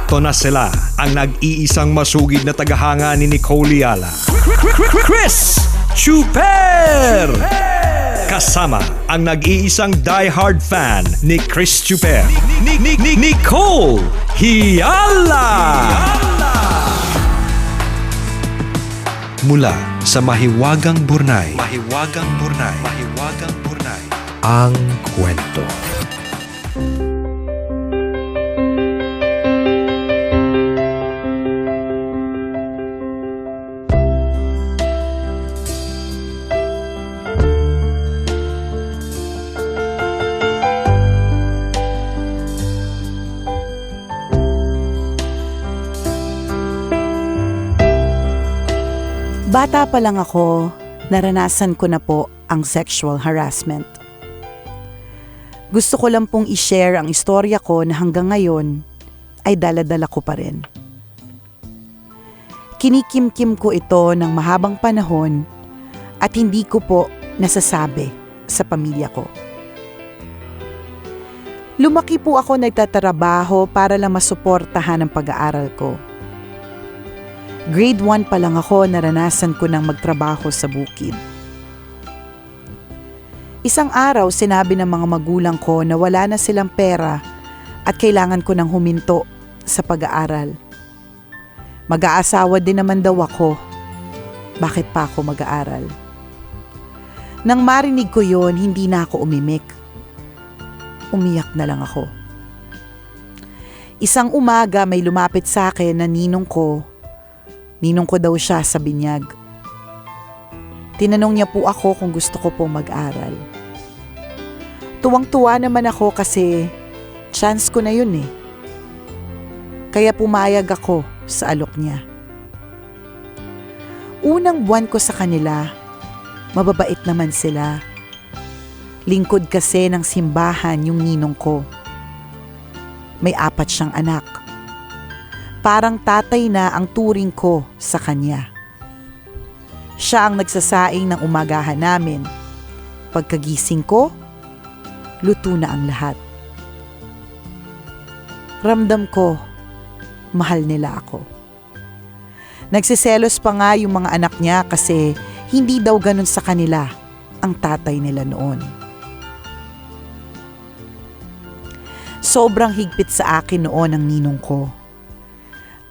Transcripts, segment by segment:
Narito na sila, ang nag-iisang masugid na tagahanga ni Nicole Yala, Chris Chuper! Kasama ang nag-iisang die-hard fan ni Chris Chuper, Nicole Yala! Mula sa Mahiwagang Burnay, ang kwento. Bata pa lang ako, naranasan ko na po ang sexual harassment. Gusto ko lang pong i-share ang istorya ko na hanggang ngayon ay dala-dala ko pa rin. Kinikimkim ko ito ng mahabang panahon at hindi ko po nasasabi sa pamilya ko. Lumaki po ako nagtatrabaho para lang masuportahan ang pag-aaral ko. Grade 1 pa lang ako, naranasan ko nang magtrabaho sa bukid. Isang araw, sinabi ng mga magulang ko na wala na silang pera at kailangan ko nang huminto sa pag-aaral. Mag-aasawa din naman daw ako. Bakit pa ako mag-aaral? Nang marinig ko yon, hindi na ako umimik. Umiyak na lang ako. Isang umaga, may lumapit sa akin na ninong ko. Ninong ko daw siya sa binyag. Tinanong niya po ako kung gusto ko po mag-aral. Tuwang-tuwa naman ako kasi chance ko na yun eh. Kaya pumayag ako sa alok niya. Unang buwan ko sa kanila, mababait naman sila. Lingkod kasi ng simbahan yung ninong ko. May 4 siyang anak. Parang tatay na ang turing ko sa kanya. Siya ang nagsasaing ng umagahan namin. Pagkagising ko, luto na ang lahat. Ramdam ko, mahal nila ako. Nagsiselos pa nga yung mga anak niya kasi hindi daw ganun sa kanila ang tatay nila noon. Sobrang higpit sa akin noon ang ninong ko.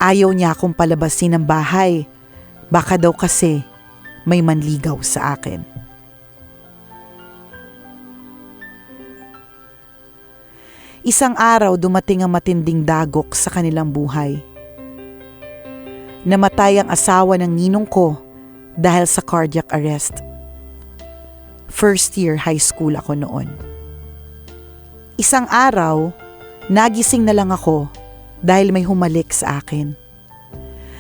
Ayaw niya akong palabasin ng bahay. Baka daw kasi may manligaw sa akin. Isang araw dumating ang matinding dagok sa kanilang buhay. Namatay ang asawa ng ninong ko dahil sa cardiac arrest. First year high school ako noon. Isang araw, nagising na lang ako dahil may humalik sa akin.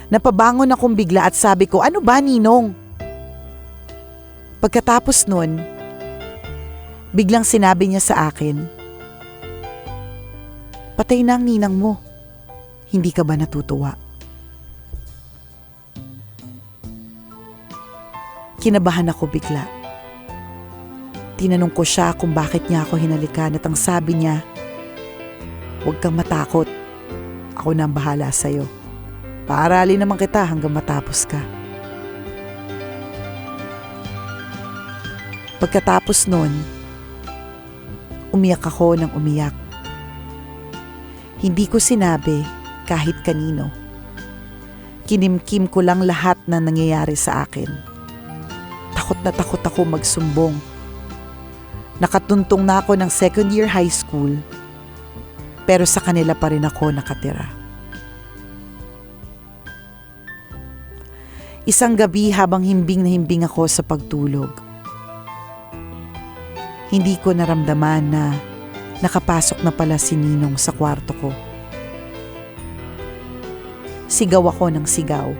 Napabangon akong bigla at sabi ko, "Ano ba, Ninong?" Pagkatapos nun, biglang sinabi niya sa akin, "Patay na ang ninang mo. Hindi ka ba natutuwa?" Kinabahan ako bigla. Tinanong ko siya kung bakit niya ako hinalikan at ang sabi niya, "Huwag kang matakot. Ako na ang bahala sa'yo. Paaralin naman kita hanggang matapos ka." Pagkatapos nun, umiyak ako ng umiyak. Hindi ko sinabi kahit kanino. Kinimkim ko lang lahat na nangyayari sa akin. Takot na takot ako magsumbong. Nakatuntong na ako ng second year high school, pero sa kanila pa rin ako nakatira. Isang gabi habang himbing na himbing ako sa pagtulog, hindi ko naramdaman na nakapasok na pala si Ninong sa kwarto ko. Sigaw ako ng sigaw.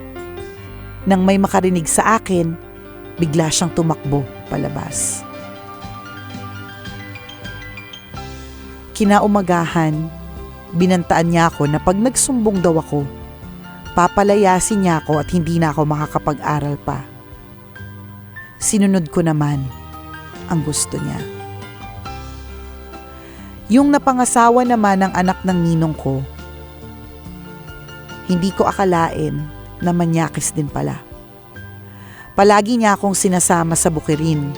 Nang may makarinig sa akin, bigla siyang tumakbo palabas. Kinaumagahan, binantaan niya ako na pag nagsumbong daw ako, papalayasin niya ako at hindi na ako makakapag-aral pa. Sinunod ko naman ang gusto niya. Yung napangasawa naman ng anak ng ninong ko, Hindi ko akalain na manyakis din pala. Palagi niya akong sinasama sa bukirin.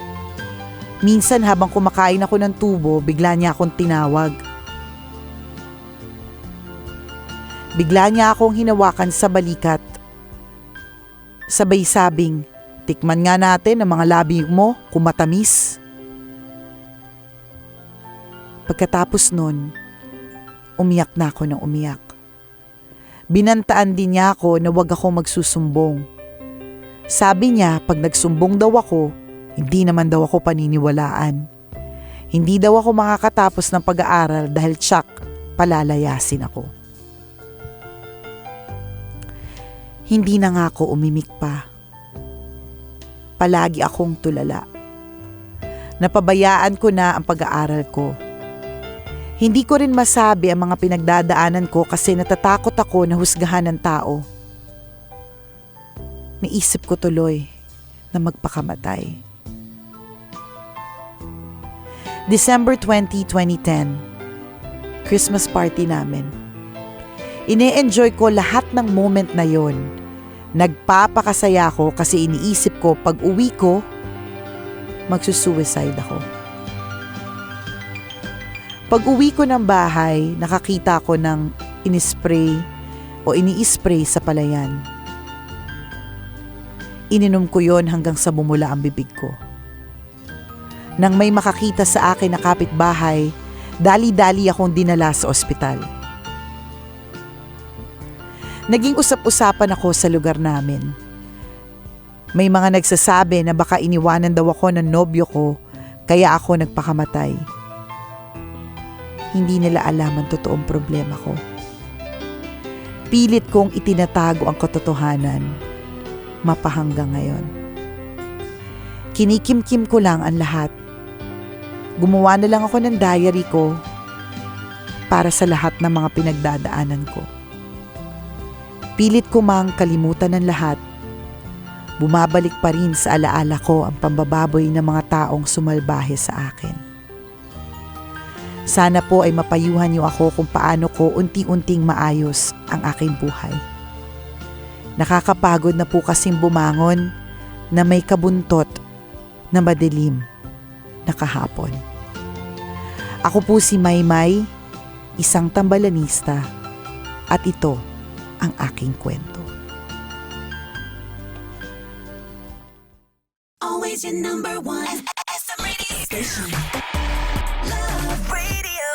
Minsan habang kumakain ako ng tubo, bigla niya akong tinawag. Bigla niya akong hinawakan sa balikat. Sabay sabing, tikman nga natin ang mga labi mo kung matamis. Pagkatapos nun, umiyak na ako ng umiyak. Binantaan din niya ako na wag ako magsusumbong. Sabi niya pag nagsumbong daw ako, hindi naman daw ako paniniwalaan. Hindi daw ako makakatapos ng pag-aaral dahil tsak, palalayasin ako. Hindi na nga ako umimik pa. Palagi akong tulala. Napabayaan ko na ang pag-aaral ko. Hindi ko rin masabi ang mga pinagdadaanan ko kasi natatakot ako na husgahan ng tao. Naisip ko tuloy na magpakamatay. December 20, 2010. Christmas party namin. Ine-enjoy ko lahat ng moment na yon. Nagpapakasaya ako kasi iniisip ko pag uwi ko, magsusuicide ako. Pag uwi ko ng bahay, nakakita ko ng ini-spray sa palayan. Ininom ko yon hanggang sa bumula ang bibig ko. Nang may makakita sa akin na kapitbahay, dali-dali akong dinala sa ospital. Naging usap-usapan ako sa lugar namin. May mga nagsasabi na baka iniwanan daw ako ng nobyo ko, kaya ako nagpakamatay. Hindi nila alam ang totoong problema ko. Pilit kong itinatago ang katotohanan, mapahanggang ngayon. Kinikimkim ko lang ang lahat. Gumawa na lang ako ng diary ko para sa lahat ng mga pinagdadaanan ko. Pilit ko mang kalimutan ng lahat. Bumabalik pa rin sa alaala ko ang pambababoy ng mga taong sumalbahe sa akin. Sana po ay mapayuhan niyo ako kung paano ko unti-unting maayos ang aking buhay. Nakakapagod na po kasing bumangon na may kabuntot na madilim na kahapon. Ako po si Maymay, isang tambalanista, at ito ang aking kwento. Always your number one. SM Radio Station. Love Radio.